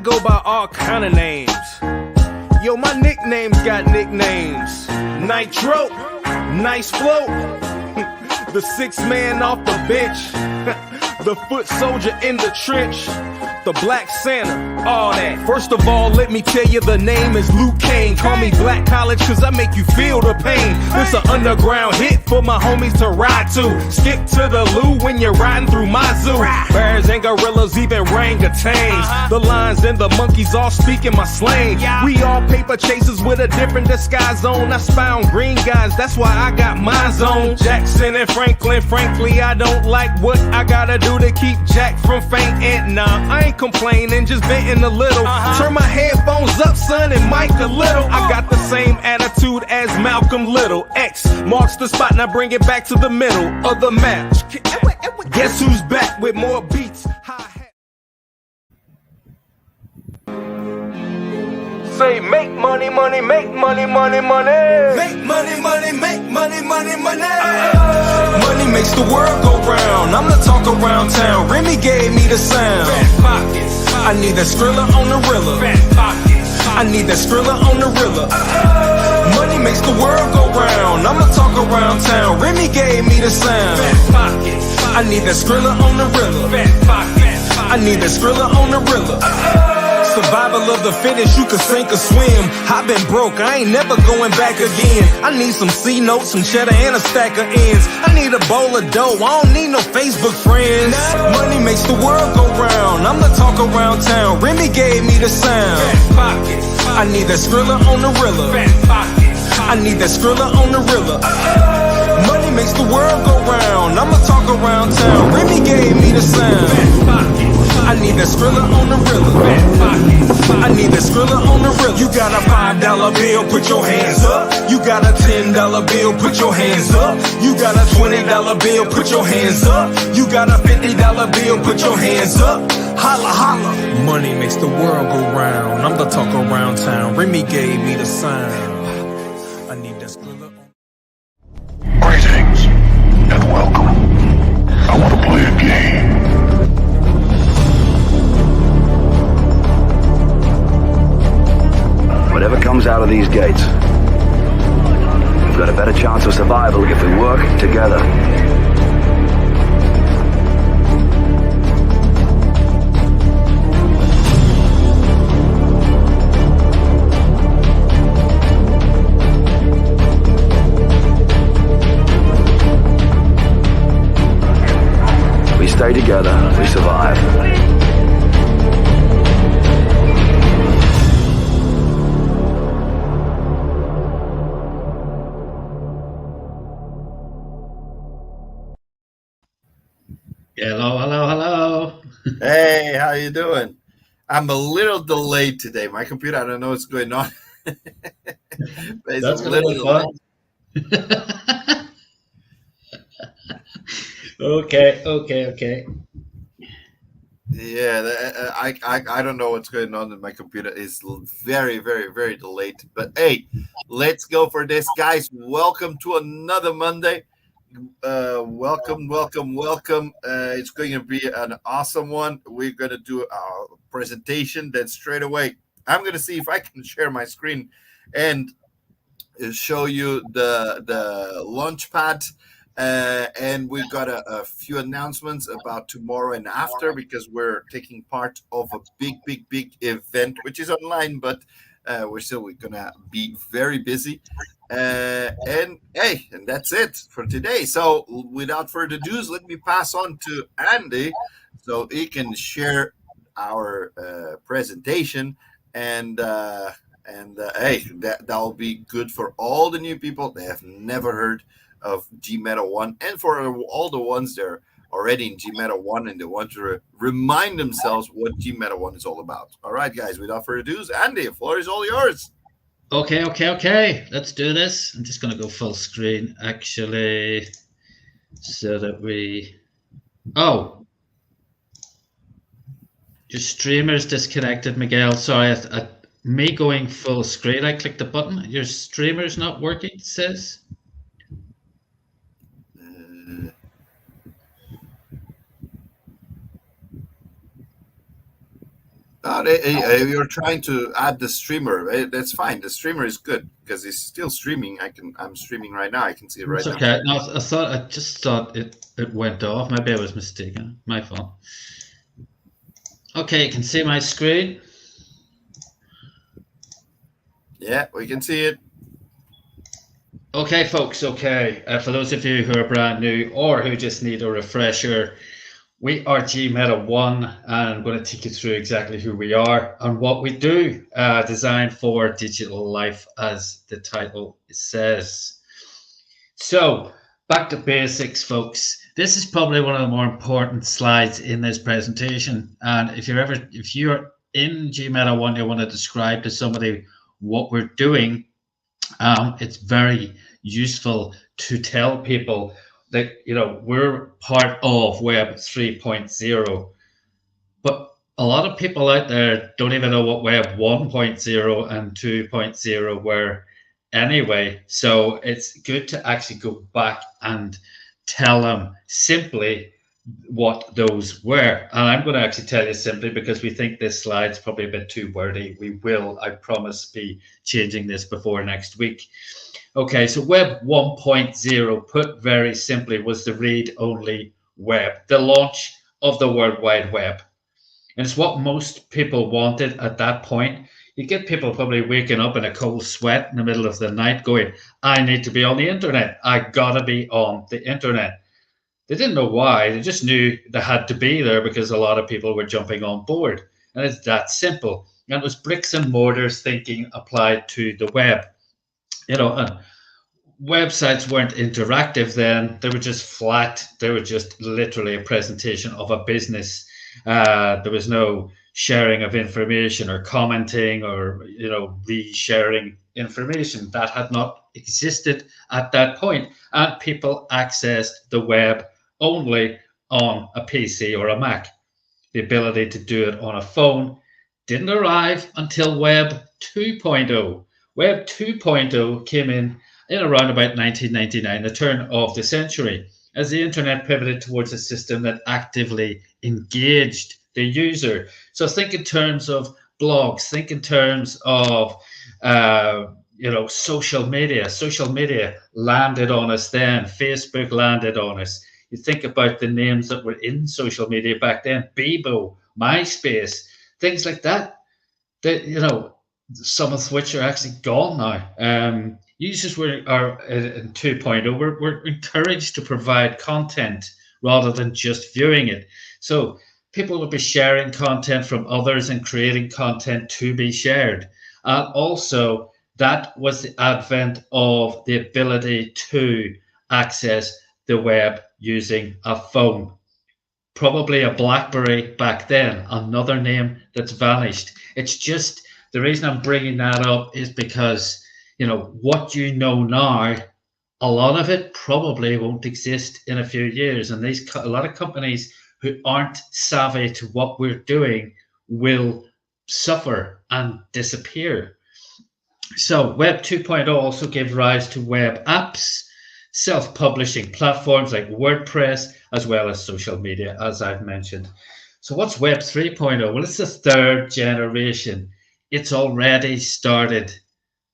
go by all kind of names. Yo, my nickname's got nicknames. Nitro, nice flow, the sixth man off the bench, the foot soldier in the trench, the Black Santa, all that. First of all, let me tell you the name is Luke Kane. Call me Black College cause I make you feel the pain. This an underground hit for my homies to ride to. Skip to the loo when you're riding through my zoo. Bears and gorillas, even orangutans. The lions and the monkeys all speaking my slang. We all paper chasers with a different disguise on. I spy on green guys, that's why I got mine on. Jackson and Franklin, frankly I don't like what I gotta do to keep Jack from fainting. Nah, I ain't complaining, just venting a little. Turn my headphones up, son, and mic a little. I got the same attitude as Malcolm Little. X marks the spot, now bring it back to the middle of the map. Guess who's back with more beats? Say make money, money, make money, money, money. Make money, money, make money, money, money. Money makes the world go round. I'm the talk around town. Remy gave me the sound. Fat pockets. I need that Skrilla on the Rilla. Fat pockets. I need that Skrilla on the Rilla. Money makes the world go round. I'm the talk around town. Remy gave me the sound. Fat pockets. I need that Skrilla on the Rilla. Fat pockets. I need that Skrilla on the Rilla. Survival of the fittest, you can sink or swim. I've been broke, I ain't never going back again. I need some C notes, some cheddar, and a stack of ends. I need a bowl of dough, I don't need no Facebook friends. Money makes the world go round. I'm the talk around town. Remy gave me the sound. Fat pockets. I need that Skrilla on the Rilla. Fat pockets. I need that Skrilla on the Rilla. Money makes the world go round. I'm the talk around town. Remy gave me the sound. Fat pockets. I need that Skrilla on the Rilla. Fat pockets. I need that Skrilla on the Rilla. You got a $5 bill, put your hands up. You got a $10 bill, put your hands up. You got a $20 bill, put your hands up. You got a $50 bill, put your hands up. Holla, holla. Money makes the world go round. I'm the talk around town. Remy gave me the sound. I need that Skrilla on. Greetings and welcome. I want to play a game. Whatever comes out of these gates, we've got a better chance of survival if we work together. We stay together, we survive. Hello, hello, hello. Hey, how you doing? I'm a little delayed today. My computer, I don't know what's going on. It's That's a gonna little be fun. Okay. Yeah, I don't know what's going on. My computer is very, very, very delayed. But hey, let's go for this, guys. Welcome to another Monday. Welcome. It's going to be an awesome one. We're going to do our presentation. Then straight away, I'm going to see if I can share my screen and show you the launch pad. And we've got a few announcements about tomorrow and after, because we're taking part of a big event, which is online, but we're gonna be very busy. And that's it for today. So without further ado, let me pass on to Andy so he can share our presentation. And that'll be good for all the new people that have never heard of GMeta 1, and for all the ones that are already in GMeta 1 and they want to remind themselves what GMeta 1 is all about. All right, guys, without further ado, Andy, the floor is all yours. Okay. Let's do this. I'm just going to go full screen, actually, so that we... Oh. Your streamer's disconnected, Miguel. Sorry, me going full screen, I clicked the button. Your streamer's not working, it says. You're trying to add the streamer. That's fine. The streamer is good because it's still streaming. I'm streaming right now. I can see it right It's now. okay. No, I just thought it went off. Maybe I was mistaken. My fault. Okay, you can see my screen. Yeah, we can see it. Okay, folks. Okay, for those of you who are brand new or who just need a refresher, we are GMeta1, and I'm going to take you through exactly who we are and what we do. Designed for digital life, as the title says. So, back to basics, folks. This is probably one of the more important slides in this presentation. And if you're in GMeta1, you want to describe to somebody what we're doing, it's very useful to tell people that, you know, we're part of Web 3.0, but a lot of people out there don't even know what Web 1.0 and 2.0 were anyway. So it's good to actually go back and tell them simply what those were. And I'm going to actually tell you simply because we think this slide's probably a bit too wordy. We will, I promise, be changing this before next week. Okay, so Web 1.0, put very simply, was the read-only web, the launch of the World Wide Web. And it's what most people wanted at that point. You get people probably waking up in a cold sweat in the middle of the night going, I need to be on the internet. I gotta be on the internet. They didn't know why. They just knew they had to be there because a lot of people were jumping on board. And it's that simple. And it was bricks and mortars thinking applied to the web. You know, and websites weren't interactive then. They were just flat. They were just literally a presentation of a business. There was no sharing of information or commenting or, you know, re-sharing information. That had not existed at that point. And people accessed the web only on a PC or a Mac. The ability to do it on a phone didn't arrive until Web 2.0. Web 2.0 came in around about 1999, the turn of the century, as the internet pivoted towards a system that actively engaged the user. So think in terms of blogs, think in terms of social media. Social media landed on us then. Facebook landed on us. You think about the names that were in social media back then: Bebo, MySpace, things like that. That, you know, some of which are actually gone now. Users are in 2.0. We're encouraged to provide content rather than just viewing it. So people will be sharing content from others and creating content to be shared. And also, that was the advent of the ability to access the web using a phone. Probably a BlackBerry back then, another name that's vanished. It's just, the reason I'm bringing that up is because, you know, what you know now, a lot of it probably won't exist in a few years. And a lot of companies who aren't savvy to what we're doing will suffer and disappear. So Web 2.0 also gave rise to web apps, self-publishing platforms like WordPress, as well as social media, as I've mentioned. So what's Web 3.0? Well, it's the third generation. It's already started.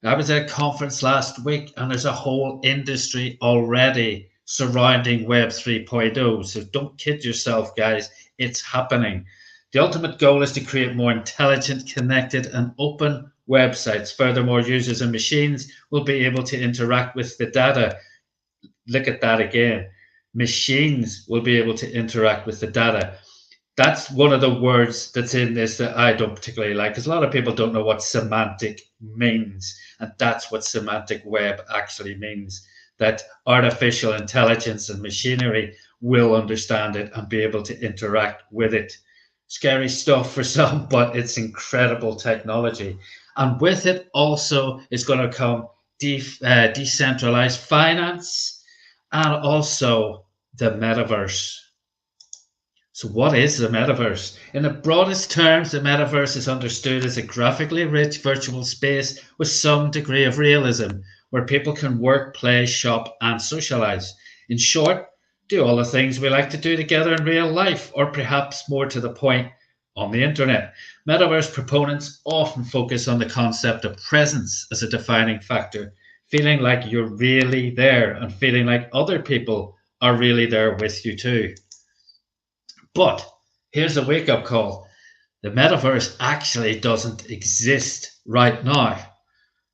I was at a conference last week, and there's a whole industry already surrounding Web 3.0. So don't kid yourself, guys. It's happening. The ultimate goal is to create more intelligent, connected, and open websites. Furthermore, users and machines will be able to interact with the data. Look at that again. Machines will be able to interact with the data. That's one of the words that's in this that I don't particularly like, because a lot of people don't know what semantic means. And that's what semantic web actually means, that artificial intelligence and machinery will understand it and be able to interact with it. Scary stuff for some, but it's incredible technology. And with it also is going to come decentralized finance and also the metaverse. So what is the metaverse? In the broadest terms, the metaverse is understood as a graphically rich virtual space with some degree of realism, where people can work, play, shop, and socialize. In short, do all the things we like to do together in real life, or perhaps more to the point, on the internet. Metaverse proponents often focus on the concept of presence as a defining factor, feeling like you're really there and feeling like other people are really there with you too. But here's a wake-up call. The metaverse actually doesn't exist right now.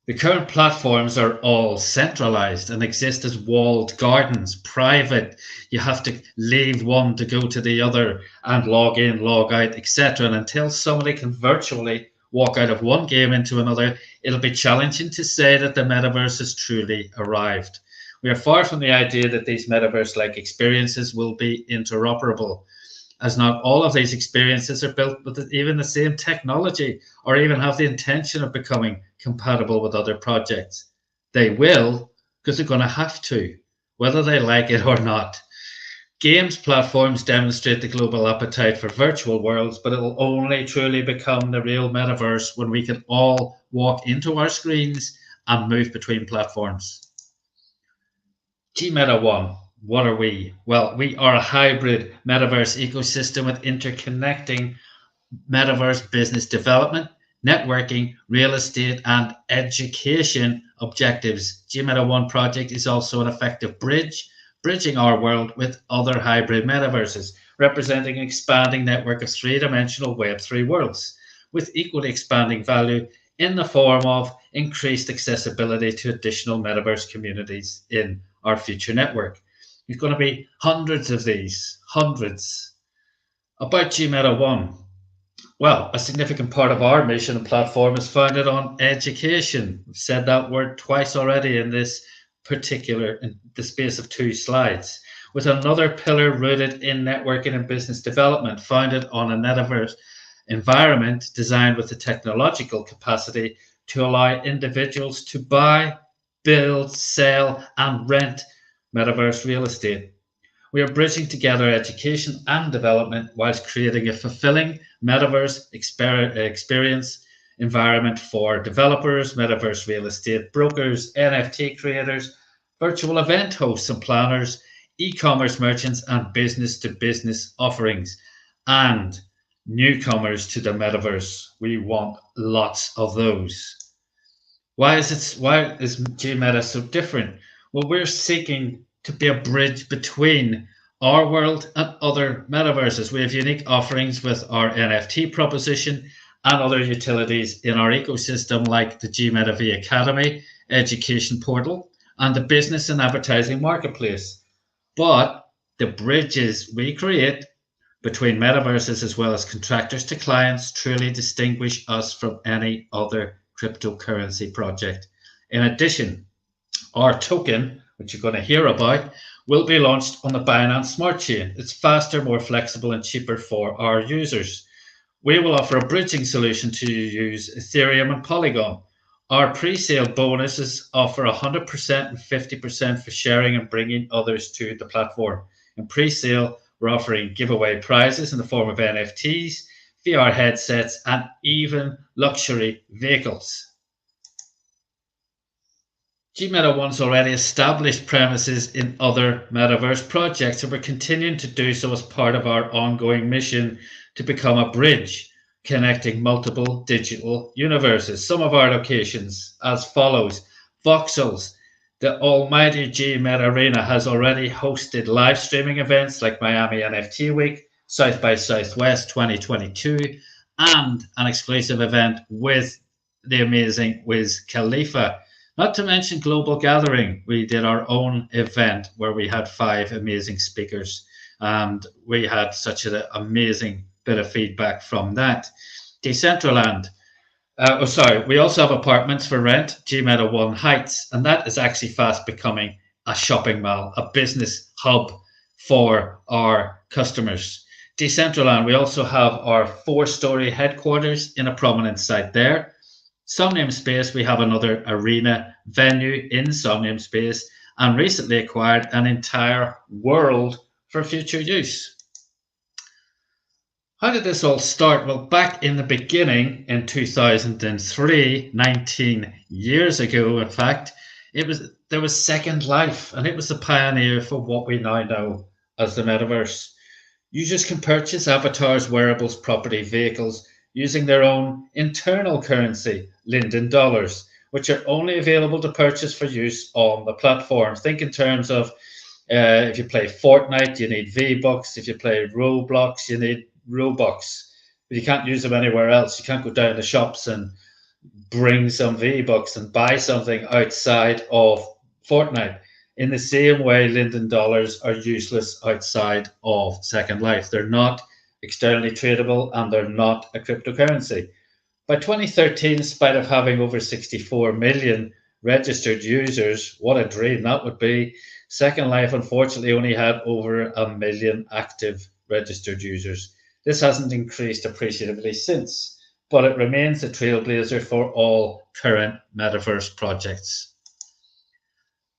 The current platforms are all centralized and exist as walled gardens, private. You have to leave one to go to the other and log in, log out, etc. And until somebody can virtually walk out of one game into another, it'll be challenging to say that the metaverse has truly arrived. We are far from the idea that these metaverse-like experiences will be interoperable, as not all of these experiences are built with even the same technology or even have the intention of becoming compatible with other projects. They will, because they're going to have to, whether they like it or not. Games platforms demonstrate the global appetite for virtual worlds, but it will only truly become the real metaverse when we can all walk into our screens and move between platforms. GMeta One. What are we? Well, we are a hybrid metaverse ecosystem with interconnecting metaverse business development, networking, real estate, and education objectives. GMeta One project is also an effective bridge, bridging our world with other hybrid metaverses, representing an expanding network of three-dimensional Web3 worlds, with equally expanding value in the form of increased accessibility to additional metaverse communities in our future network. There's going to be hundreds of these, hundreds. About GMeta One. Well, a significant part of our mission and platform is founded on education. I've said that word twice already in this particular, in the space of 2 slides, with another pillar rooted in networking and business development, founded on a metaverse environment designed with the technological capacity to allow individuals to buy, build, sell, and rent metaverse real estate. We are bridging together education and development whilst creating a fulfilling metaverse experience environment for developers, metaverse real estate brokers, NFT creators, virtual event hosts and planners, e-commerce merchants, and business-to-business offerings, and newcomers to the metaverse. We want lots of those. Why is GMeta so different? Well, we're seeking to be a bridge between our world and other metaverses. We have unique offerings with our NFT proposition and other utilities in our ecosystem, like the GMeta V Academy education portal and the business and advertising marketplace. But the bridges we create between metaverses as well as contractors to clients truly distinguish us from any other cryptocurrency project. In addition, our token, which you're going to hear about, will be launched on the Binance Smart Chain. It's faster, more flexible, and cheaper for our users. We will offer a bridging solution to use Ethereum and Polygon. Our pre-sale bonuses offer 100% and 50% for sharing and bringing others to the platform. In pre-sale, we're offering giveaway prizes in the form of NFTs, VR headsets, and even luxury vehicles. GMeta One's already established premises in other metaverse projects, and we're continuing to do so as part of our ongoing mission to become a bridge connecting multiple digital universes. Some of our locations as follows. Voxels, the almighty GMeta Arena, has already hosted live streaming events like Miami NFT Week, South by Southwest 2022, and an exclusive event with the amazing Wiz Khalifa. Not to mention Global Gathering. We did our own event where we had 5 amazing speakers, and we had such an amazing bit of feedback from that. Decentraland. We also have apartments for rent, GMeta One Heights, and that is actually fast becoming a shopping mall, a business hub for our customers. Decentraland, we also have our 4-story headquarters in a prominent site there. Somnium Space, we have another arena venue in Somnium Space, and recently acquired an entire world for future use. How did this all start? Well, back in the beginning in 2003, 19 years ago, in fact, there was Second Life, and it was the pioneer for what we now know as the metaverse. Users can purchase avatars, wearables, property, vehicles using their own internal currency, Linden dollars, which are only available to purchase for use on the platform. Think in terms of if you play Fortnite, you need V-Bucks. If you play Roblox, you need Robux. But you can't use them anywhere else. You can't go down the shops and bring some V-Bucks and buy something outside of Fortnite. In the same way, Linden dollars are useless outside of Second Life. They're not externally tradable and they're not a cryptocurrency. By 2013, in spite of having over 64 million registered users, what a dream that would be. Second Life, unfortunately, only had over 1 million active registered users. This hasn't increased appreciatively since, but it remains a trailblazer for all current metaverse projects.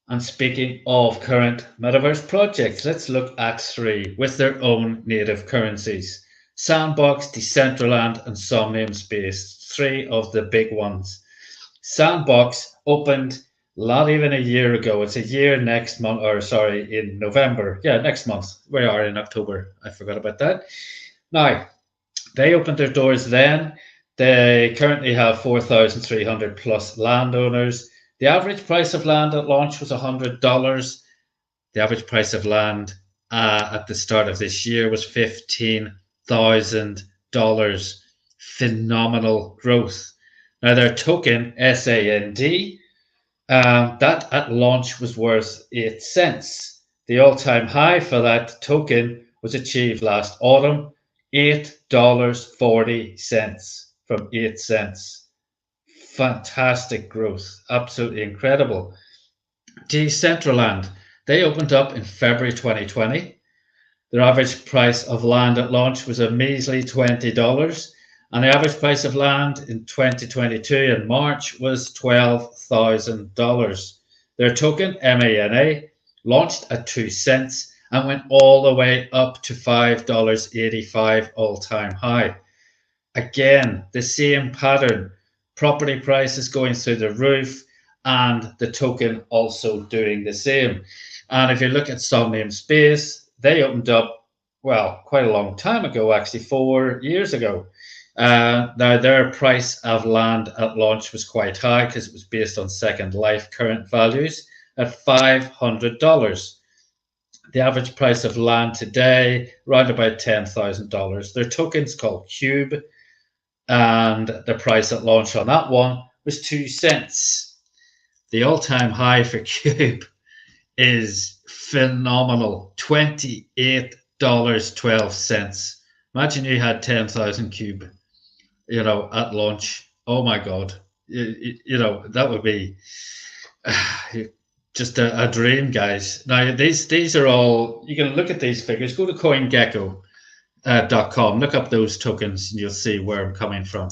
And speaking of current metaverse projects, let's look at 3 with their own native currencies. Sandbox, Decentraland, and Somnium Space, 3 of the big ones. Sandbox opened not even a year ago. It's a year next month, or sorry, in November. Yeah, next month. We are in October. I forgot about that. Now, they opened their doors then. They currently have 4,300 plus landowners. The average price of land at launch was $100. The average price of land at the start of this year was $15,000. Phenomenal growth. Now their token, SAND, that at launch was worth 8 cents. The all-time high for that token was achieved last autumn, $8.40 from 8 cents. Fantastic growth, absolutely incredible. Decentraland, they opened up in February 2020. Their average price of land at launch was a measly $20, and the average price of land in 2022 in March was $12,000. Their token, MANA, launched at 2 cents and went all the way up to $5.85 all-time high. Again, the same pattern. Property prices going through the roof and the token also doing the same. And if you look at Somnium Space, they opened up, well, quite a long time ago, actually 4 years ago. Now their price of land at launch was quite high because it was based on Second Life current values at $500. The average price of land today, around about $10,000. Their token's called Cube, and the price at launch on that one was 2 cents. The all-time high for Cube is phenomenal, $28.12. Imagine you had 10,000 Cube, at launch. Oh my God, that would be just a dream, guys. Now these are all, you can look at these figures. Go to CoinGecko.com, look up those tokens and you'll see where I'm coming from.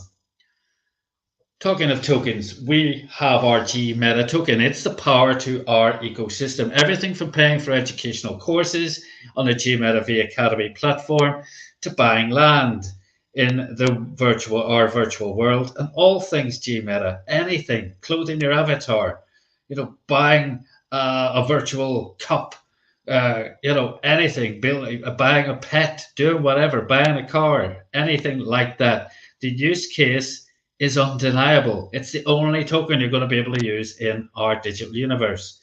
Talking of tokens, we have our GMeta token. It's the power to our ecosystem. Everything from paying for educational courses on the GMeta V Academy platform to buying land in the virtual world, and all things GMeta, anything, clothing your avatar, buying a virtual cup, anything, buying a pet, doing whatever, buying a car, anything like that. The use case is undeniable. It's the only token you're going to be able to use in our digital universe.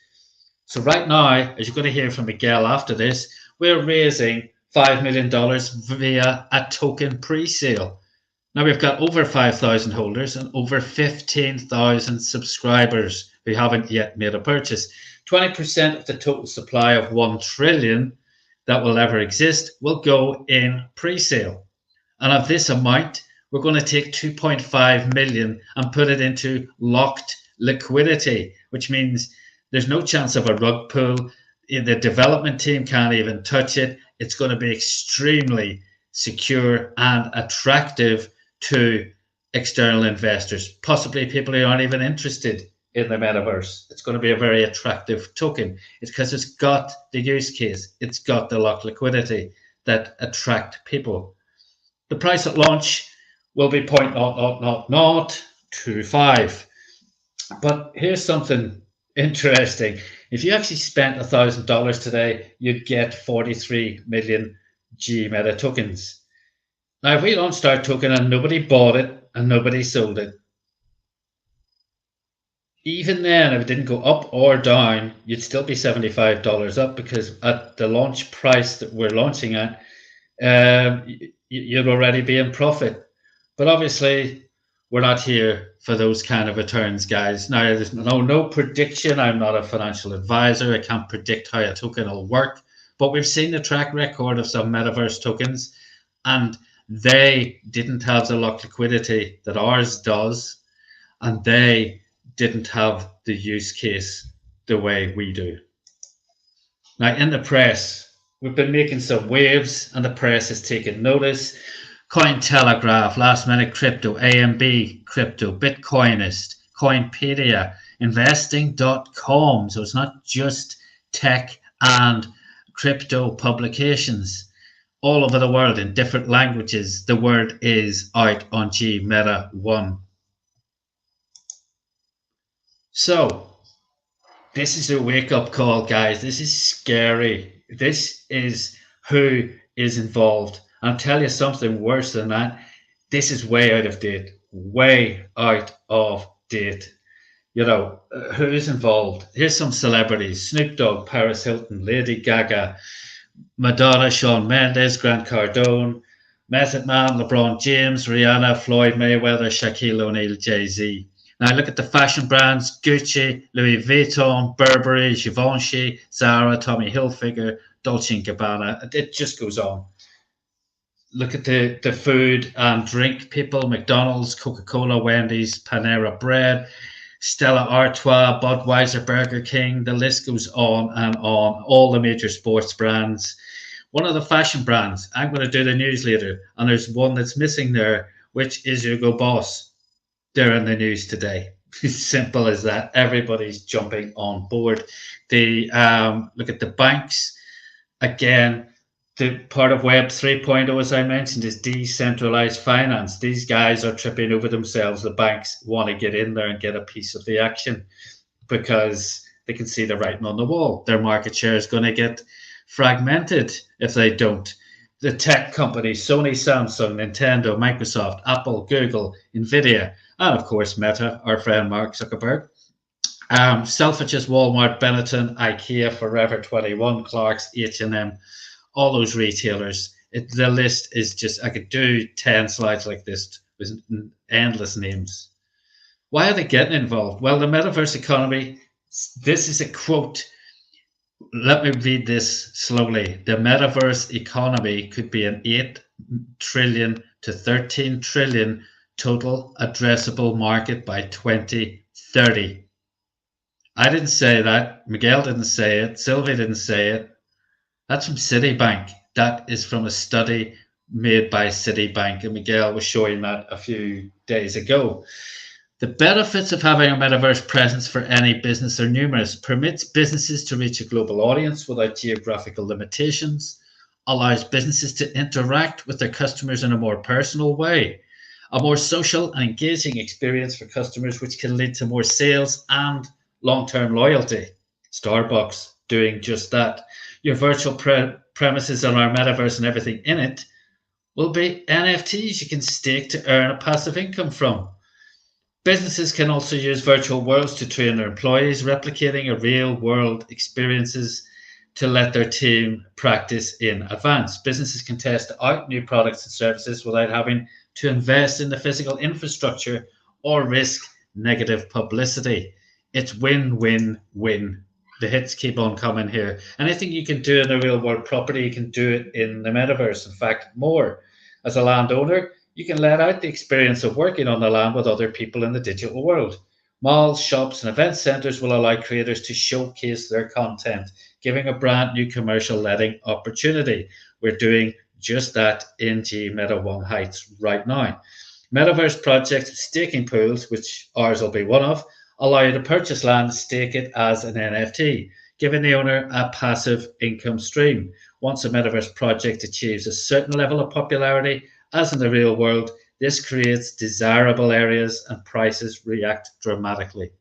So right now, as you're going to hear from Miguel after this, we're raising $5 million via a token pre-sale. Now we've got over 5,000 holders and over 15,000 subscribers who haven't yet made a purchase. 20% of the total supply of 1 trillion that will ever exist will go in pre-sale. And of this amount, we're going to take 2.5 million and put it into locked liquidity, which means there's no chance of a rug pull. The development team can't even touch it. It's going to be extremely secure and attractive to external investors, possibly people who aren't even interested in the metaverse. It's going to be a very attractive token. It's because it's got the use case. It's got the locked liquidity that attract people. The price at launch will be 0.00025. But here's something interesting. If you actually spent $1,000 today, you'd get $43 million G Meta tokens. Now, if we launched our token and nobody bought it and nobody sold it, even then, if it didn't go up or down, you'd still be $75 up, because at the launch price that we're launching at, you'd already be in profit. But obviously, we're not here for those kind of returns, guys. Now, there's no prediction. I'm not a financial advisor. I can't predict how a token will work. But we've seen the track record of some metaverse tokens, and they didn't have the liquidity that ours does, and they didn't have the use case the way we do. Now, in the press, we've been making some waves, and the press has taken notice. Cointelegraph, Last Minute Crypto, AMB Crypto, Bitcoinist, Coinpedia, Investing.com. So it's not just tech and crypto publications. All over the world in different languages, the word is out on G Meta 1. So, this is a wake-up call, guys. This is scary. This is who is involved. I'll tell you something worse than that. This is way out of date. Way out of date. You know, who's involved? Here's some celebrities. Snoop Dogg, Paris Hilton, Lady Gaga, Madonna, Shawn Mendes, Grant Cardone, Method Man, LeBron James, Rihanna, Floyd Mayweather, Shaquille O'Neal, Jay-Z. Now look at the fashion brands: Gucci, Louis Vuitton, Burberry, Givenchy, Zara, Tommy Hilfiger, Dolce & Gabbana. It just goes on. Look at the food and drink people: McDonald's, Coca-Cola, Wendy's, Panera Bread, Stella Artois, Budweiser, Burger King. The list goes on and on. All the major sports brands. One of the fashion brands, I'm going to do the news later, and there's one that's missing there, which is Hugo Boss. They're in the news today. Simple as that. Everybody's jumping on board. They look at the banks. Again, the part of Web 3.0, as I mentioned, is decentralized finance. These guys are tripping over themselves. The banks want to get in there and get a piece of the action because they can see the writing on the wall. Their market share is going to get fragmented if they don't. The tech companies, Sony, Samsung, Nintendo, Microsoft, Apple, Google, Nvidia, and of course Meta, our friend Mark Zuckerberg. Selfridges, Walmart, Benetton, IKEA, Forever 21, Clarks, H&M, all those retailers. The list is just, I could do 10 slides like this with endless names. Why are they getting involved? Well, the metaverse economy, this is a quote. Let me read this slowly. The metaverse economy could be an 8 trillion to 13 trillion total addressable market by 2030. I didn't say that. Miguel didn't say it. Sylvie didn't say it. That's from Citibank. That is from a study made by Citibank, and Miguel was showing that a few days ago. The benefits of having a metaverse presence for any business are numerous. Permits businesses to reach a global audience without geographical limitations, allows businesses to interact with their customers in a more personal way, a more social and engaging experience for customers, which can lead to more sales and long-term loyalty. Starbucks doing just that. Your virtual premises on our metaverse and everything in it will be NFTs you can stake to earn a passive income from. Businesses can also use virtual worlds to train their employees, replicating a real-world experiences to let their team practice in advance. Businesses can test out new products and services without having to invest in the physical infrastructure or risk negative publicity. It's win-win-win. The hits keep on coming here. Anything you can do in a real-world property, you can do it in the metaverse. In fact, more. As a landowner, you can let out the experience of working on the land with other people in the digital world. Malls, shops, and event centers will allow creators to showcase their content, giving a brand new commercial letting opportunity. We're doing just that in G Meta 1 Heights right now. Metaverse projects, staking pools, which ours will be one of, allow you to purchase land and stake it as an NFT, giving the owner a passive income stream. Once a metaverse project achieves a certain level of popularity, as in the real world, this creates desirable areas and prices react dramatically.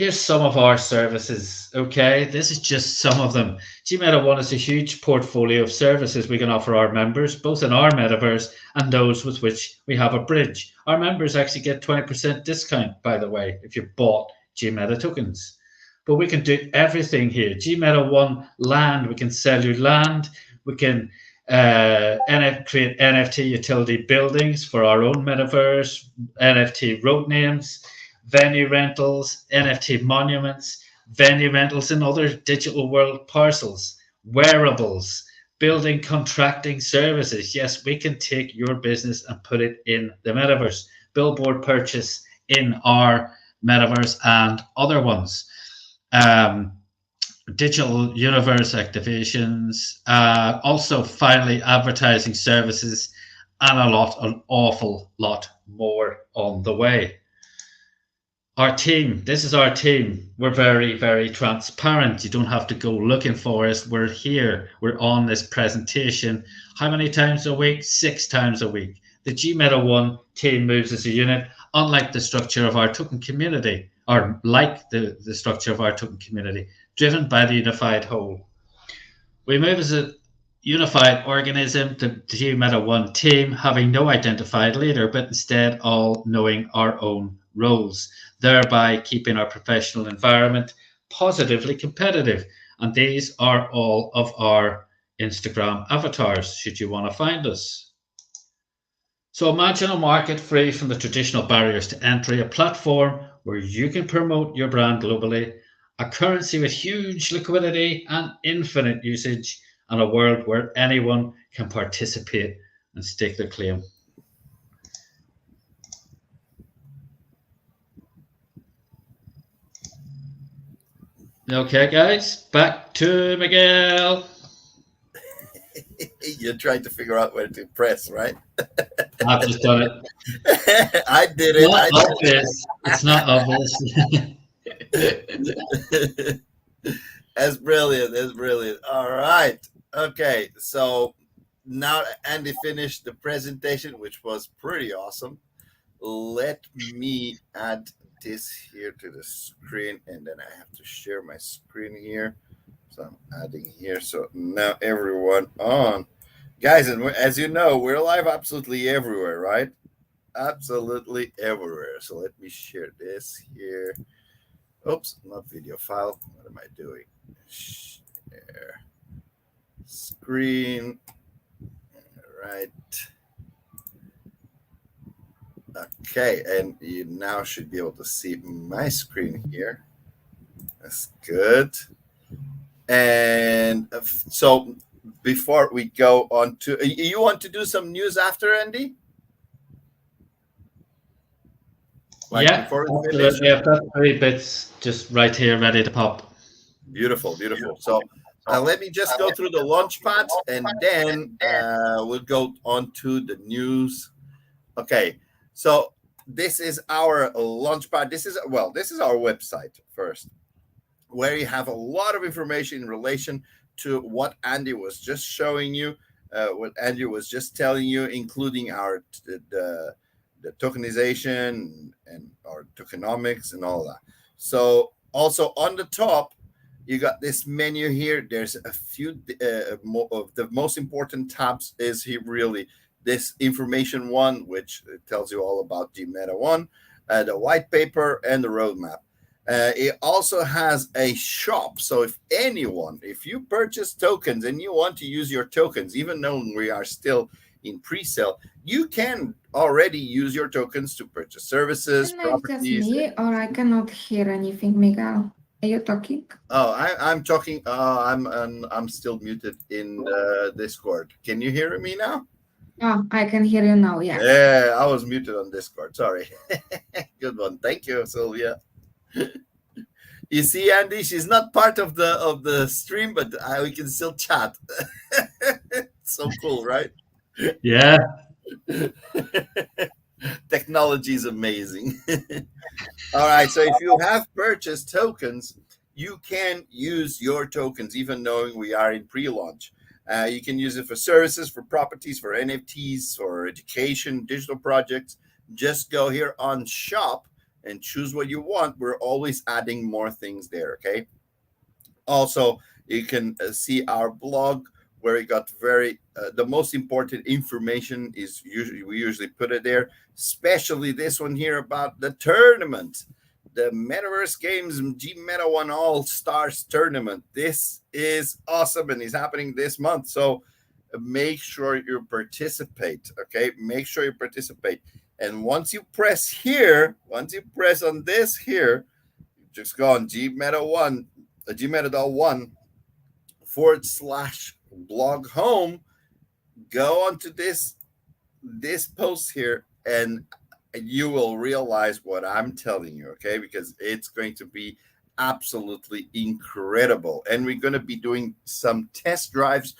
Here's some of our services. Okay, this is just some of them. GMeta One is a huge portfolio of services we can offer our members, both in our metaverse and those with which we have a bridge. Our members actually get 20% discount, by the way, if you bought GMeta tokens. But we can do everything here. GMeta One land, we can sell you land. We can create NFT utility buildings for our own metaverse, NFT road names, venue rentals, NFT monuments, venue rentals in other digital world parcels, wearables, building contracting services. Yes, we can take your business and put it in the metaverse. Billboard purchase in our metaverse and other ones. Digital universe activations, also finally advertising services, and an awful lot more on the way. Our team, this is our team. We're very, very transparent. You don't have to go looking for us. We're here. We're on this presentation. How many times a week? 6 times a week. The GMeta One team moves as a unit, unlike the structure of our token community, or like the structure of our token community, driven by the unified whole. We move as a unified organism, the GMeta One team, having no identified leader, but instead all knowing our own roles, thereby keeping our professional environment positively competitive. And these are all of our Instagram avatars, should you want to find us. So imagine a market free from the traditional barriers to entry, a platform where you can promote your brand globally, a currency with huge liquidity and infinite usage, and a world where anyone can participate and stake their claim. Okay, guys, back to Miguel. You're trying to figure out where to press, right? I've just done it. I did it. Not obvious. It's not obvious. That's brilliant. That's brilliant. All right. Okay. So now Andy finished the presentation, which was pretty awesome. Let me add this here to the screen, and then I have to share my screen here. So I'm adding here. So now everyone on. Guys, and as you know, we're live absolutely everywhere, right? Absolutely everywhere. So let me share this here. Oops, not video file. What am I doing? Share screen. All right. Okay, and you now should be able to see my screen here. That's good. And so before we go on to, you want to do some news after, Andy? Yeah, absolutely. I've got 3 bits just right here ready to pop. Beautiful, beautiful. So let me just go through the launchpad, and then we'll go on to the news. Okay, so this is our launchpad. This is our website first, where you have a lot of information in relation to what Andy was just showing you, what Andy was just telling you, including the tokenization and our tokenomics and all that. So also on the top, you got this menu here. There's a few of the most important tabs is here really this information one, which tells you all about GMeta One, the white paper, and the roadmap. It also has a shop. So if you purchase tokens and you want to use your tokens, even though we are still in pre-sale, you can already use your tokens to purchase services, properties. Just me, or I cannot hear anything, Miguel. Are you talking? Oh, I'm talking. I'm still muted in Discord. Can you hear me now? Oh, I can hear you now. Yeah. Yeah, I was muted on Discord. Sorry. Good one. Thank you, Sylvia. You see, Andy, she's not part of the stream, but we can still chat. So cool, right? Yeah. Technology is amazing. All right, so if you have purchased tokens, you can use your tokens, even knowing we are in pre-launch. You can use it for services, for properties, for NFTs, for education, digital projects. Just go here on shop and choose what you want. We're always adding more things there. Okay. Also, you can see our blog where we got the most important information is we usually put it there, especially this one here about the tournament, the Metaverse Games G-Meta One All Stars tournament. This is awesome and is happening this month. So make sure you participate. Okay, make sure you participate. And once you press here, once you press on this here, just go on G-Meta1, Gmeta.1/blog home, go onto this post here, and you will realize what I'm telling you, okay? Because it's going to be absolutely incredible. And we're going to be doing some test drives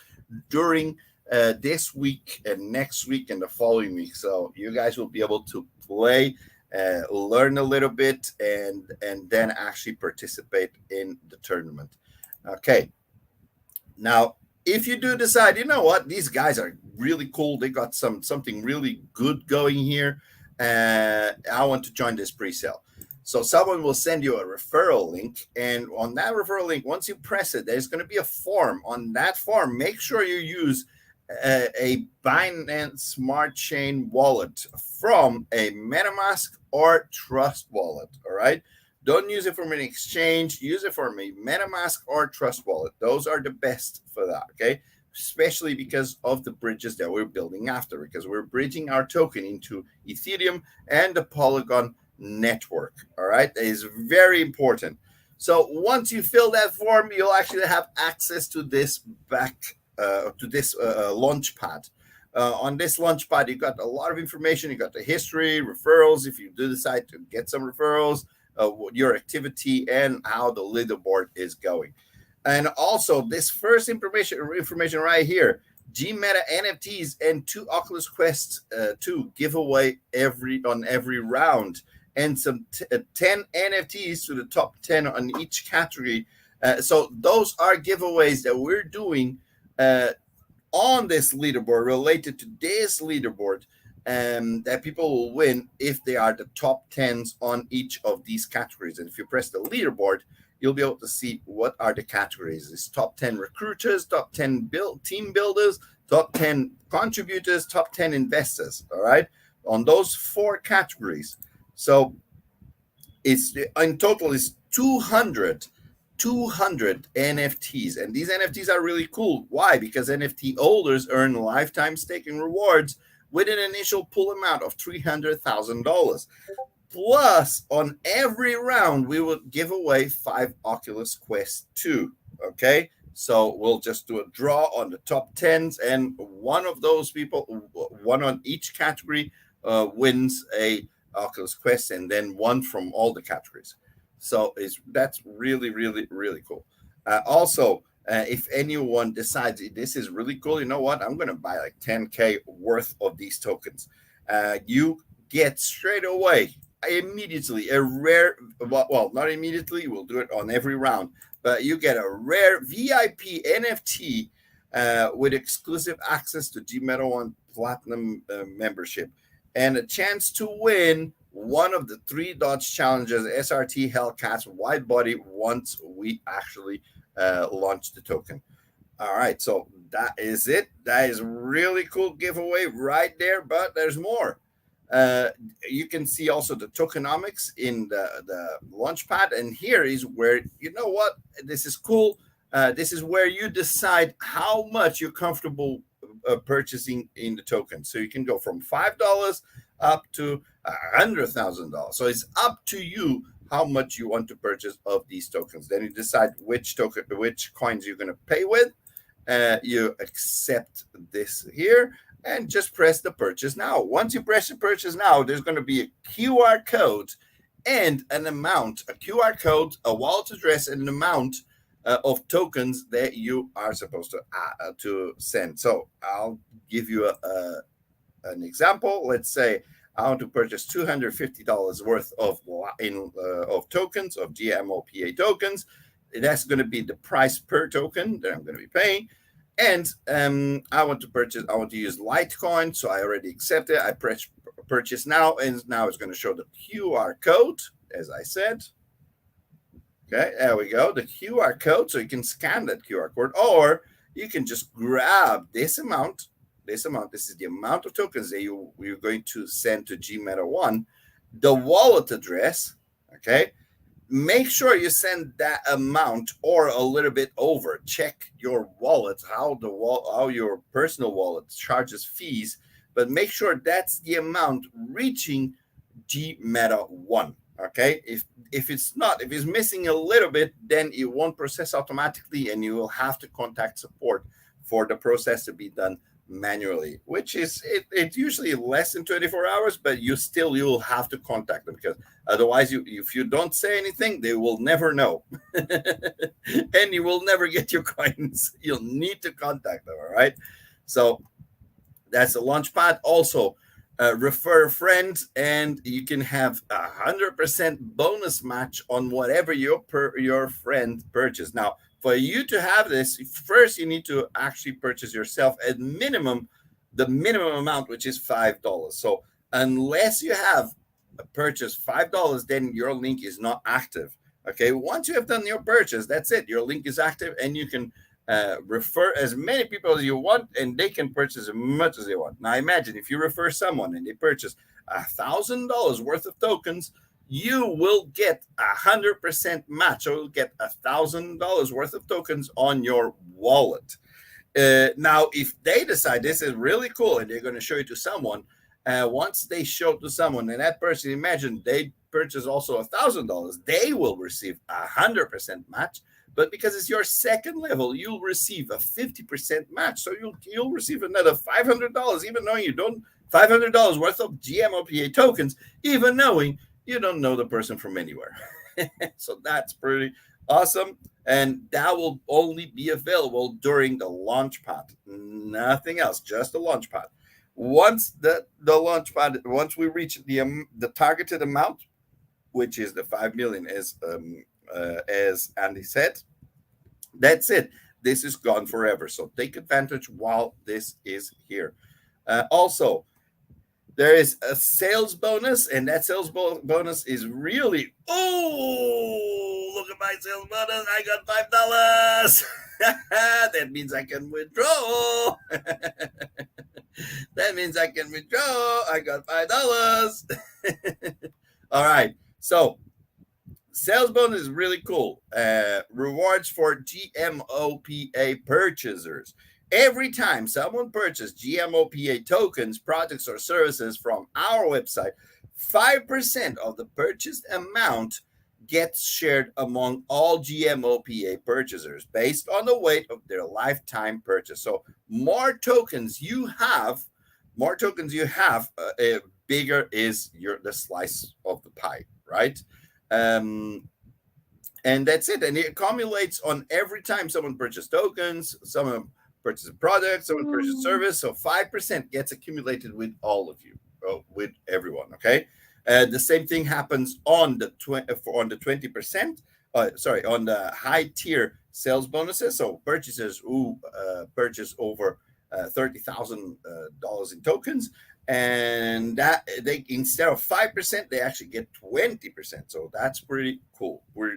during this week and next week and the following week. So you guys will be able to play, learn a little bit, and then actually participate in the tournament. Okay. Now, if you do decide, you know what, these guys are really cool, they got something really good going here, I want to join this pre-sale. So someone will send you a referral link, and on that referral link, once you press it, there's going to be a form. On that form, make sure you use a Binance Smart Chain wallet from a MetaMask or Trust wallet. All right. Don't use it from an exchange. Use it from a MetaMask or Trust wallet. Those are the best for that. Okay. Especially because of the bridges that we're building after, because we're bridging our token into Ethereum and the Polygon network. All right. That is very important. So once you fill that form, you'll actually have access to this Launchpad. On this Launchpad, you got a lot of information. You got the history, referrals, if you do decide to get some referrals, your activity, and how the leaderboard is going. And also this first information right here, G-Meta NFTs and 2 Oculus Quest 2 giveaway every round, and some 10 NFTs to the top 10 on each category. So those are giveaways that we're doing on this leaderboard, related to this leaderboard, that people will win if they are the top 10s on each of these categories. And if you press the leaderboard, you'll be able to see what are the categories. It's top 10 recruiters, top 10 team builders, top 10 contributors, top 10 investors. All right, on those 4 categories. So it's in total is 200 NFTs, and these NFTs are really cool. Why? Because NFT holders earn lifetime staking rewards with an initial pool amount of $300,000. Plus, on every round, we will give away 5 Oculus Quest 2. Okay, so we'll just do a draw on the top 10s, and one of those people, one on each category, wins a Oculus Quest, and then one from all the categories. So that's really, really, really cool. Also, if anyone decides this is really cool, you know what? I'm going to buy like 10K worth of these tokens. You get straight away, immediately, a rare, well, not immediately, we'll do it on every round, but you get a rare VIP NFT with exclusive access to G-Meta One Platinum membership, and a chance to win one of the 3 Dodge challenges, SRT Hellcats wide body, once we actually launch the token. All right, so that is it. That is really cool giveaway right there, but there's more. You can see also the tokenomics in the Launchpad, and here is where, you know what, this is cool. This is where you decide how much you're comfortable purchasing in the token. So you can go from $5 up to $100,000. So it's up to you how much you want to purchase of these tokens. Then you decide which coins you're going to pay with. You accept this here and just press the purchase now. Once you press the purchase now, there's going to be a QR code and an amount, a QR code, a wallet address, and an amount of tokens that you are supposed to send. So I'll give you an example. Let's say I want to purchase $250 worth of tokens, of GMOPA tokens. That's going to be the price per token that I'm going to be paying. And I want to use Litecoin, so I already accept it. I press purchase now, and now it's going to show the QR code, as I said. Okay, there we go, the QR code. So you can scan that QR code, or you can just grab this amount. This is the amount of tokens that you're going to send to GMeta1, the wallet address. Okay, make sure you send that amount or a little bit over. Check your wallet, how your personal wallet charges fees, but make sure that's the amount reaching GMeta1. Okay, if it's not, if it's missing a little bit, then it won't process automatically, and you will have to contact support for the process to be done manually, which is it's usually less than 24 hours, but you'll have to contact them, because otherwise if you don't say anything, they will never know. And you will never get your coins. You'll need to contact them. All right, so that's the Launchpad. Also, refer a friend, and you can have 100% bonus match on whatever your friend purchased. Now, for you to have this, first you need to actually purchase yourself at minimum, the minimum amount, which is $5. So unless you have purchased $5, then your link is not active. Okay, once you have done your purchase, that's it. Your link is active, and you can refer as many people as you want, and they can purchase as much as they want. Now imagine if you refer someone and they purchase $1,000 worth of tokens, you will get 100% match. So you'll get $1,000 worth of tokens on your wallet. Now, if they decide this is really cool and they're going to show it to someone, once they show it to someone, and that person, imagine they purchase also $1,000, they will receive 100% match. But because it's your second level, you'll receive a 50% match. So you'll receive another $500, even knowing you don't, $500 worth of GMOPA tokens, even knowing you don't know the person from anywhere. So that's pretty awesome. And that will only be available during the Launchpad. Nothing else, just the Launchpad. Once the Launchpad, once we reach the targeted amount, which is the 5 million, as Andy said, that's it. This is gone forever. So take advantage while this is here. Also, there is a sales bonus, and that sales bonus is really, oh, look at my sales bonus. I got $5. That means I can withdraw. That means I can withdraw. I got $5. All right. So sales bonus is really cool. Rewards for GMOPA purchasers. Every time someone purchases GMOPA tokens, products, or services from our website, 5% of the purchased amount gets shared among all GMOPA purchasers based on the weight of their lifetime purchase. So more tokens you have, bigger is the slice of the pie, right? And that's it. And it accumulates on every time someone purchases tokens, someone purchases products, someone purchases service. So 5% gets accumulated with all of you, with everyone. Okay. The same thing happens on the 20%. On the high tier sales bonuses. So purchasers who purchase over $30,000 in tokens, and that they, instead of 5%, they actually get 20%. So that's pretty cool. Pretty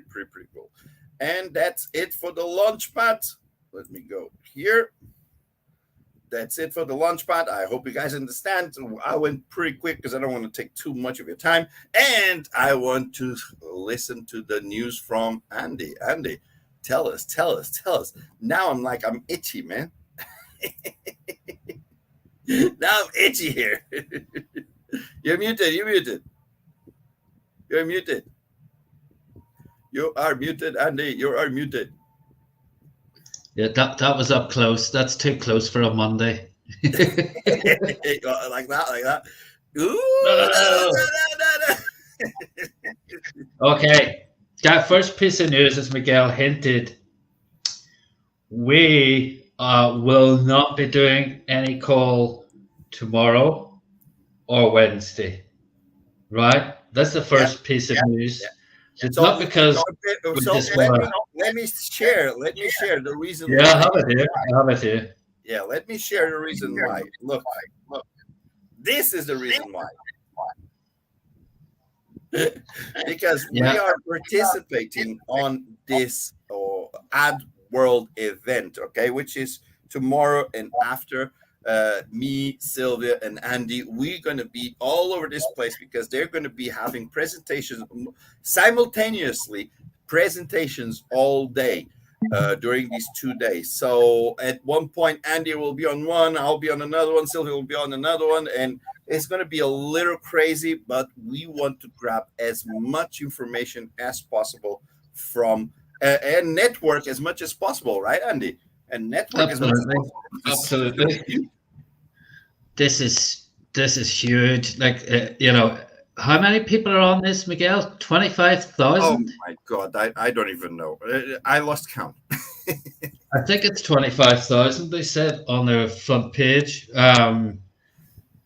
cool. And that's it for the Launchpad. Let me go here. That's it for the Launchpad. I hope you guys understand. I went pretty quick because I don't want to take too much of your time. And I want to listen to the news from Andy. Andy, tell us. Now I'm itchy, man. Now I'm itchy here. You're muted. You are muted, Andy. You are muted. Yeah, that was up close. That's too close for a Monday. like that. Ooh, no. Okay. That first piece of news, as Miguel hinted, we will not be doing any call tomorrow or Wednesday. Right? That's the first piece of news. Yeah. It's not because let me share the reason. Yeah, I have it here. Yeah, let me share the reason why. Look, this is the reason why. because we Yeah. are participating on this Ad World event, okay, which is tomorrow and after. Me, Sylvia, and Andy, we're going to be all over this place because they're going to be having presentations simultaneously, presentations all day during these 2 days. So at one point, Andy will be on one, I'll be on another one, Sylvia will be on another one, and it's going to be a little crazy, but we want to grab as much information as possible from and network as much as possible, right, Andy? And network as much as possible. Absolutely. This is huge. Like, how many people are on this, Miguel? 25,000? Oh my God, I don't even know. I lost count. I think it's 25,000, they said on their front page. So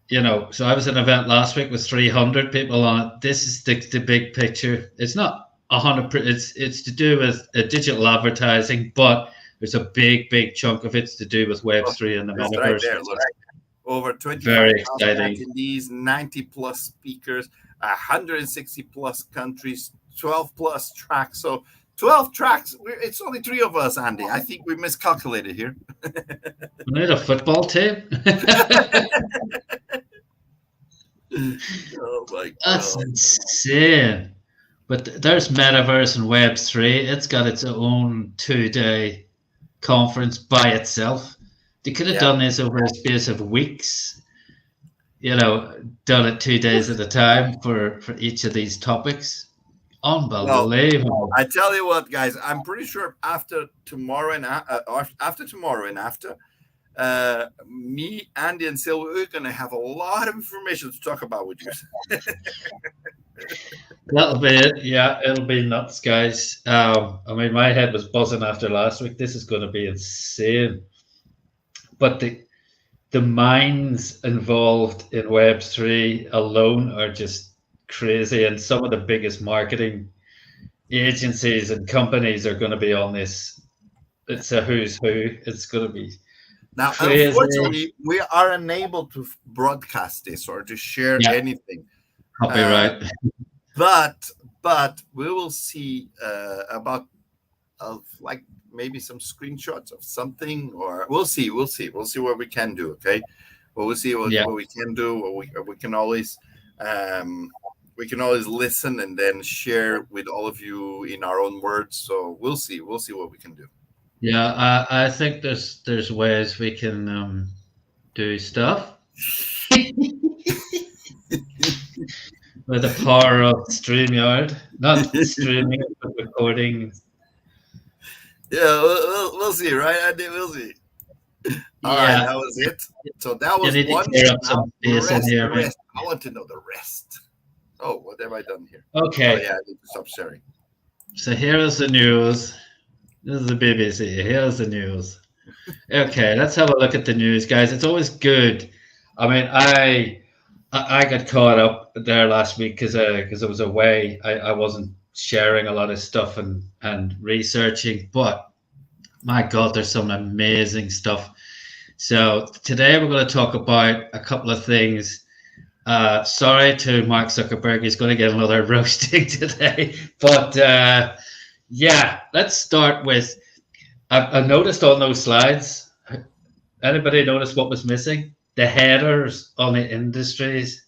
I was at an event last week with 300 people on it. This is the big picture. It's not 100%. It's to do with digital advertising, but there's a big chunk of it's to do with Web3 and the It's metaverse. right there, look. Over 25,000 Very exciting. attendees, 90 plus speakers, 160 plus countries, 12 plus tracks. So 12 tracks. It's only 3 of us, Andy. I think we miscalculated here. We need a football team. Oh my That's God. insane. But there's Metaverse and Web3. It's got its own 2-day conference by itself. They could have done this over a space of weeks, done it 2 days at a time for each of these topics. Unbelievable. I tell you what, guys, I'm pretty sure after tomorrow and me, Andy, and Sylvia, we're going to have a lot of information to talk about with you. That'll be it. Yeah, it'll be nuts, guys. My head was buzzing after last week. This is going to be insane. But the minds involved in Web3 alone are just crazy. And some of the biggest marketing agencies and companies are going to be on this. It's a who's who. It's going to be Now, crazy. unfortunately, we are unable to broadcast this or to share anything. Copyright. But we will see about maybe some screenshots of something, or we'll see what we can do. Okay, well, we'll see what we can do. We can always listen and then share with all of you in our own words. So we'll see what we can do. Yeah, I think there's ways we can do stuff with the power of StreamYard, not streaming but recording. Yeah, we'll see, right, Andy? We'll see. All right, that was it. So that was You need to one. clear up some space in here, The man. rest. I want to know the rest. Oh, what have I done here? Okay. Oh, yeah, I need to stop sharing. So here is the news. This is the BBC. Here's the news. Okay, let's have a look at the news, guys. It's always good. I mean, I got caught up there last week because I was away. I wasn't sharing a lot of stuff and researching, but my God, there's some amazing stuff. So today we're going to talk about a couple of things. Sorry to Mark Zuckerberg, he's going to get another roasting today. But let's start with, I noticed on those slides, anybody notice what was missing? The headers on the industries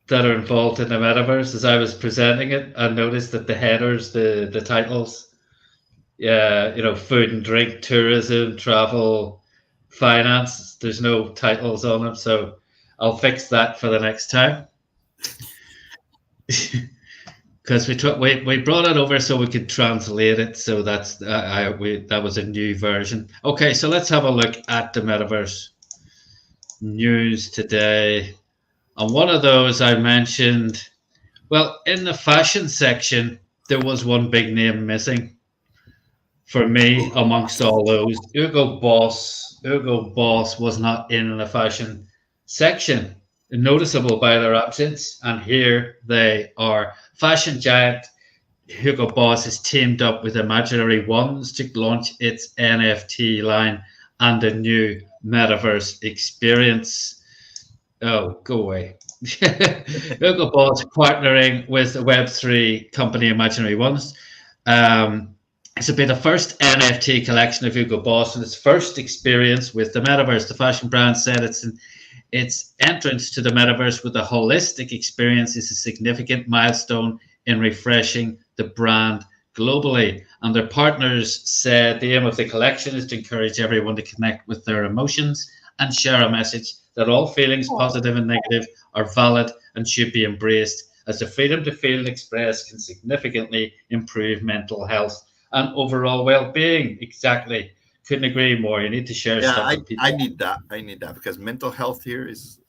that are involved in the metaverse. As I was presenting it, I noticed that the headers, the titles, food and drink, tourism, travel, finance, there's no titles on them. So I'll fix that for the next time. Because we brought it over so we could translate it. So that was a new version. Okay, so let's have a look at the metaverse news today. And one of those I mentioned, well, in the fashion section, there was one big name missing for me amongst all those. Hugo Boss was not in the fashion section, noticeable by their absence. And here they are. Fashion giant Hugo Boss has teamed up with Imaginary Ones to launch its NFT line and a new metaverse experience. Oh, go away. Hugo Boss partnering with the Web3 company Imaginary Ones. It's a bit the first NFT collection of Hugo Boss and its first experience with the metaverse. The fashion brand said its entrance to the metaverse with a holistic experience is a significant milestone in refreshing the brand globally. And their partners said the aim of the collection is to encourage everyone to connect with their emotions and share a message that all feelings, positive and negative, are valid and should be embraced, as the freedom to feel and express can significantly improve mental health and overall well-being. Exactly. Couldn't agree more. You need to share stuff with people. I need that. I need that because mental health here is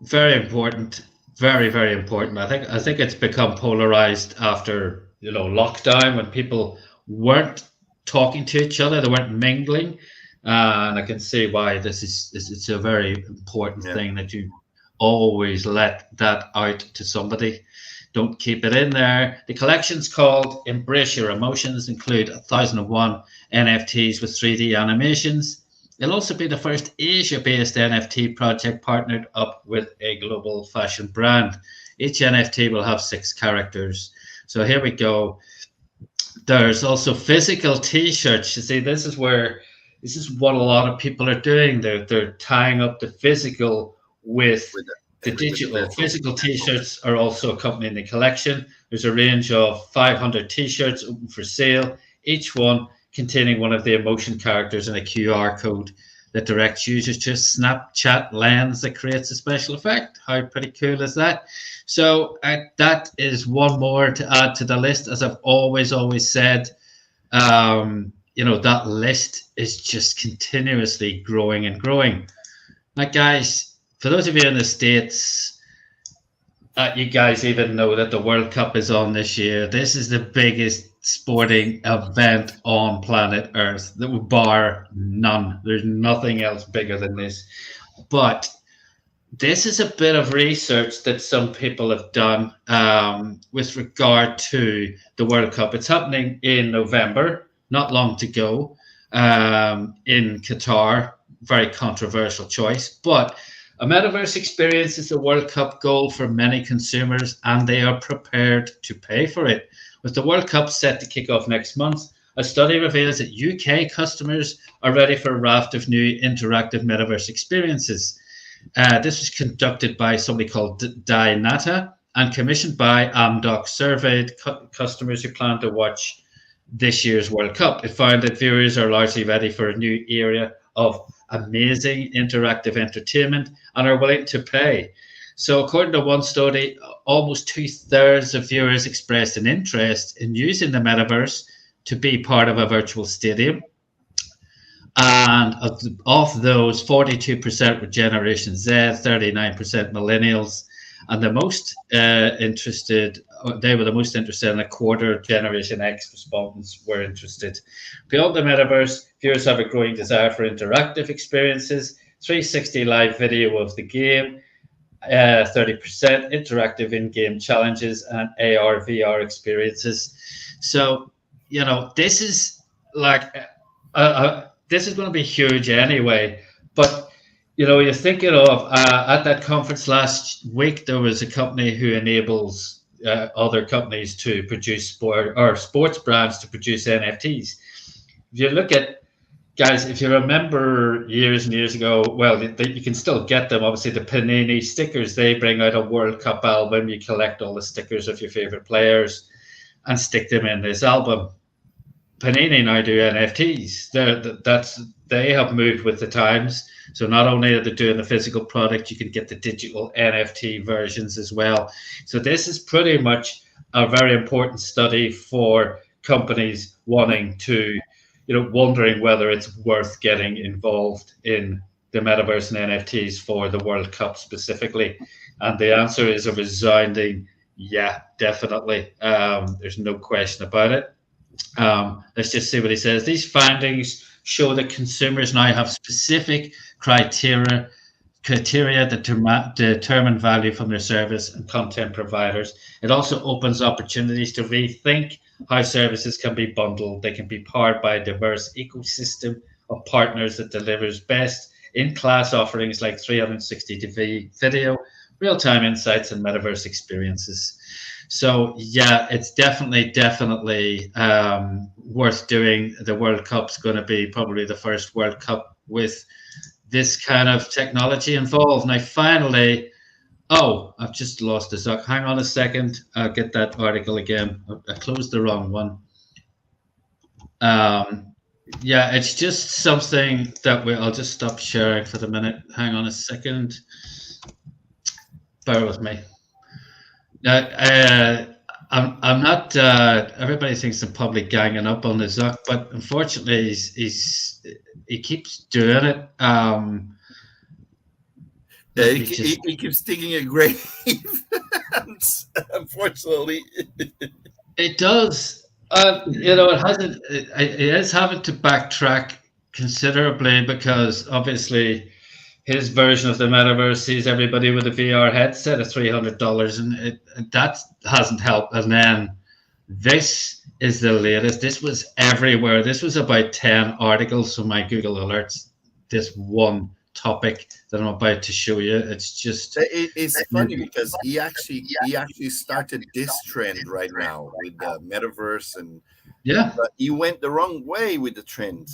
very important. Very, very important. I think it's become polarized after lockdown, when people weren't talking to each other, they weren't mingling. And I can see why it's a very important thing that you always let that out to somebody. Don't keep it in there. The collection's called Embrace Your Emotions, include 1,001 NFTs with 3D animations. It'll also be the first Asia-based NFT project partnered up with a global fashion brand. Each NFT will have 6 characters. So here we go. There's also physical T-shirts. You see, this is what a lot of people are doing. They're tying up the physical with the digital. Physical T-shirts are also accompanying the collection. There's a range of 500 T-shirts open for sale, each one containing one of the emotion characters and a QR code that directs users to a Snapchat lens that creates a special effect. How pretty cool is that? So that is one more to add to the list. As I've always said, that list is just continuously growing and growing. Now, guys, for those of you in the States, you guys even know that the World Cup is on this year. This is the biggest sporting event on planet Earth, that would bar none. There's nothing else bigger than this. But this is a bit of research that some people have done with regard to the World Cup. It's happening in November, not long to go, in Qatar. Very controversial choice, but a metaverse experience is a World Cup goal for many consumers, and they are prepared to pay for it. With the World Cup set to kick off next month, a study reveals that UK customers are ready for a raft of new interactive metaverse experiences. This was conducted by somebody called Dynata and commissioned by Amdoc, surveyed customers who plan to watch this year's World Cup. It found that viewers are largely ready for a new era of amazing interactive entertainment and are willing to pay. So according to one study, almost 2/3 of viewers expressed an interest in using the metaverse to be part of a virtual stadium. And of those, 42% were Generation Z, 39% millennials, and the most interested, they were the most interested, and a quarter of Generation X respondents were interested. Beyond the metaverse, viewers have a growing desire for interactive experiences, 360 live video of the game, 30% interactive in-game challenges, and AR, VR experiences. So, this is like, this is going to be huge anyway. But, you're thinking of, at that conference last week, there was a company who enables other companies to produce sports brands to produce NFTs. If you look at, guys, if you remember years and years ago, well, you can still get them. Obviously, the Panini stickers, they bring out a World Cup album. You collect all the stickers of your favorite players and stick them in this album. Panini now do NFTs. They have moved with the times. So not only are they doing the physical product, you can get the digital NFT versions as well. So this is pretty much a very important study for companies wanting to, wondering whether it's worth getting involved in the metaverse and NFTs for the World Cup specifically. And the answer is a resounding yeah, definitely. There's no question about it. Let's just see what he says. These findings show that consumers now have specific criteria that determine value from their service and content providers. It also opens opportunities to rethink how services can be bundled. They can be powered by a diverse ecosystem of partners that delivers best in-class offerings like 360 video, real-time insights, and metaverse experiences. So yeah, it's definitely worth doing. The World Cup's going to be probably the first World Cup with this kind of technology involved. Now, finally, I've just lost the Zuck. Hang on a second. I'll get that article again. I closed the wrong one. Yeah, it's just something that I'll just stop sharing for the minute. Hang on a second. Bear with me. I'm not. Everybody thinks I'm probably ganging up on the Zuck, but unfortunately, he keeps doing it. He keeps digging a grave. Unfortunately, it does. It hasn't. It is having to backtrack considerably because obviously his version of the metaverse sees everybody with a VR headset at $300, and that hasn't helped. And then this is the latest. This was everywhere. This was about 10 articles from my Google Alerts. This one topic that I'm about to show you. It's just it's funny because he actually started this trend right now with the metaverse, and but he went the wrong way with the trend.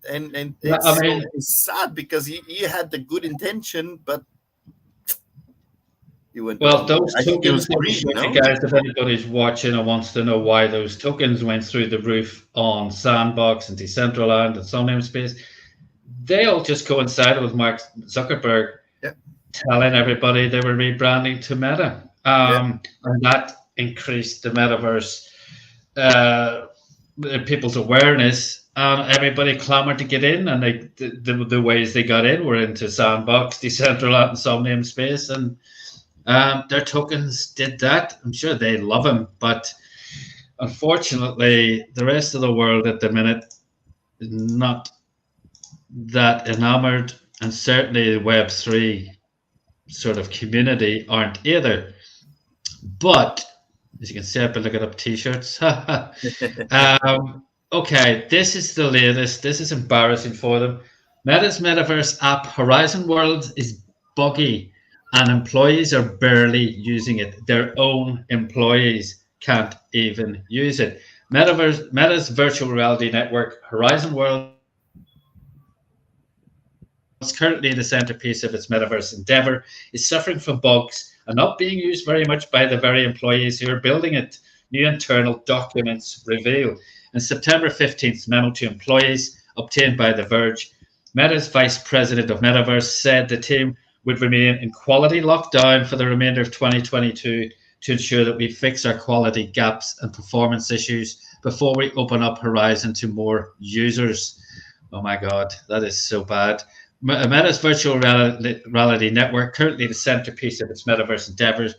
And it's sad because he had the good intention, but he went. Well, those tokens, guys, if anybody's watching or wants to know why those tokens went through the roof on Sandbox and Decentraland and some namespace, they all just coincided with Mark Zuckerberg telling everybody they were rebranding to Meta, and that increased the metaverse people's awareness. Everybody clamored to get in, and the ways they got in were into Sandbox, Decentraland, and some namespace, and their tokens did that. I'm sure they love them, but unfortunately, the rest of the world at the minute is not that enamored, and certainly the Web3 sort of community aren't either. But as you can see, I've been looking up t-shirts. Okay, this is the latest. This is embarrassing for them. Meta's metaverse app Horizon World is buggy, and employees are barely using it. Their own employees can't even use it. Meta's virtual reality network Horizon World is currently the centerpiece of its metaverse endeavor, is suffering from bugs and not being used very much by the very employees who are building it. New internal documents reveal. In September 15th, memo to employees obtained by The Verge, Meta's vice president of Metaverse said the team would remain in quality lockdown for the remainder of 2022 to ensure that we fix our quality gaps and performance issues before we open up Horizon to more users. Oh my God, that is so bad. Meta's virtual reality network, currently the centerpiece of its metaverse endeavors.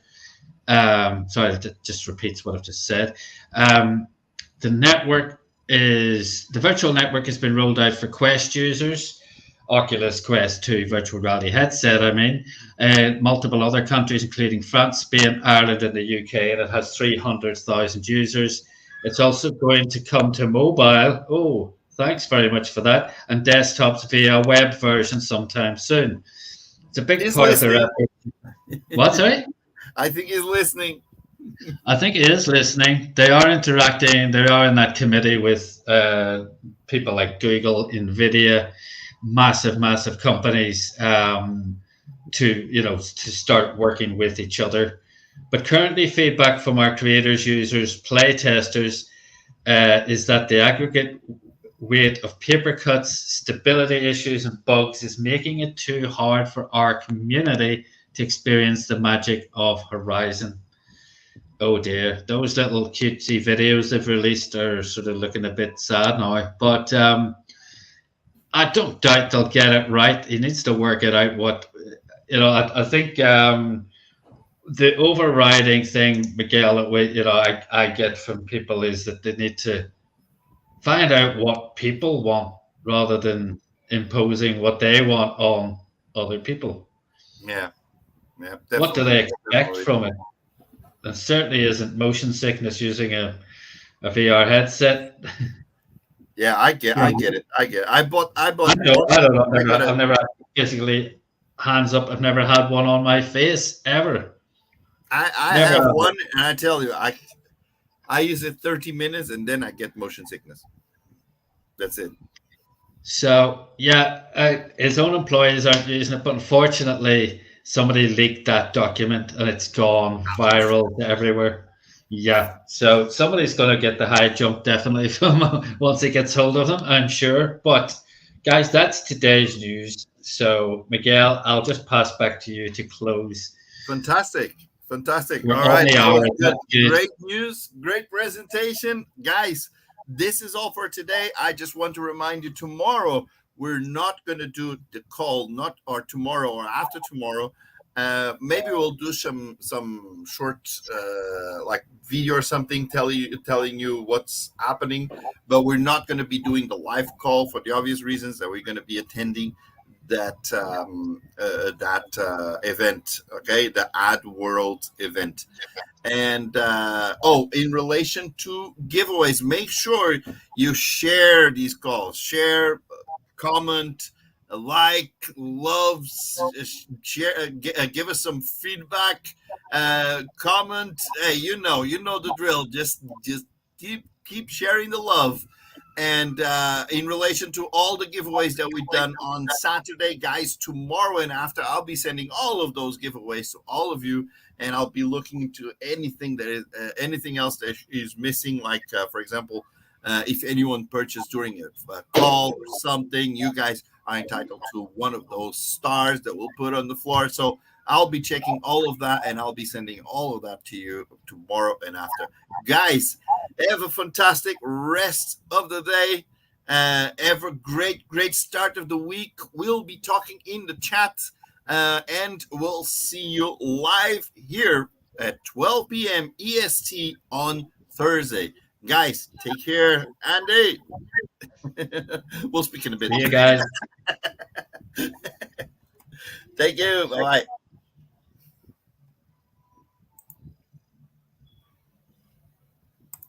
Sorry, that just repeats what I've just said. The virtual network has been rolled out for Quest users, Oculus Quest 2 virtual reality headset, multiple other countries, including France, Spain, Ireland, and the UK, and it has 300,000 users. It's also going to come to mobile. Oh, thanks very much for that. And desktops via web version sometime soon. It's a big part of their effort. What, sorry? I think he's listening. I think he is listening. They are interacting. They are in that committee with people like Google, NVIDIA, massive companies to start working with each other. But currently, feedback from our creators, users, play testers is that the aggregate weight of paper cuts, stability issues, and bugs is making it too hard for our community to experience the magic of Horizon. Oh dear, those little cutesy videos they've released are sort of looking a bit sad now. But I don't doubt they'll get it right. He needs to work it out. I think the overriding thing, Miguel, that I get from people is that they need to find out what people want rather than imposing what they want on other people. Yeah. What do they expect from it? And certainly isn't motion sickness using a VR headset. Yeah, I get it. I bought. I don't know. I've never basically, hands up, I've never had one on my face ever. I Never have had one, and I tell you, I use it 30 minutes, and then I get motion sickness. That's it. So yeah, his own employees aren't using it, but unfortunately, somebody leaked that document and it's gone viral to everywhere. Yeah, so somebody's going to get the high jump definitely from once it gets hold of them, I'm sure. But guys, that's today's news. So Miguel, I'll just pass back to you to close. Fantastic. Fantastic. We're All on right. the That hour. was good. That's good. Great news. Great presentation. Guys, this is all for today. I just want to remind you tomorrow, we're not going to do the call, or tomorrow or after tomorrow. Maybe we'll do some short like video or something telling you what's happening, but we're not going to be doing the live call for the obvious reasons that we're going to be attending that event, okay, the Ad World event. And in relation to giveaways, make sure you share these calls, share, comment, like, love, share, give us some feedback, comment. Hey, you know the drill. Just keep sharing the love. And in relation to all the giveaways that we've done on Saturday, guys, tomorrow and after, I'll be sending all of those giveaways to all of you, and I'll be looking into anything that is anything else that is missing. Like, for example, if anyone purchased during a call or something, you guys are entitled to one of those stars that we'll put on the floor. So I'll be checking all of that, and I'll be sending all of that to you tomorrow and after. Guys, have a fantastic rest of the day. Have a great start of the week. We'll be talking in the chat, and we'll see you live here at 12 p.m. EST on Thursday. Guys, take care. Andy, we'll speak in a bit. See you guys. Thank you. Bye-bye.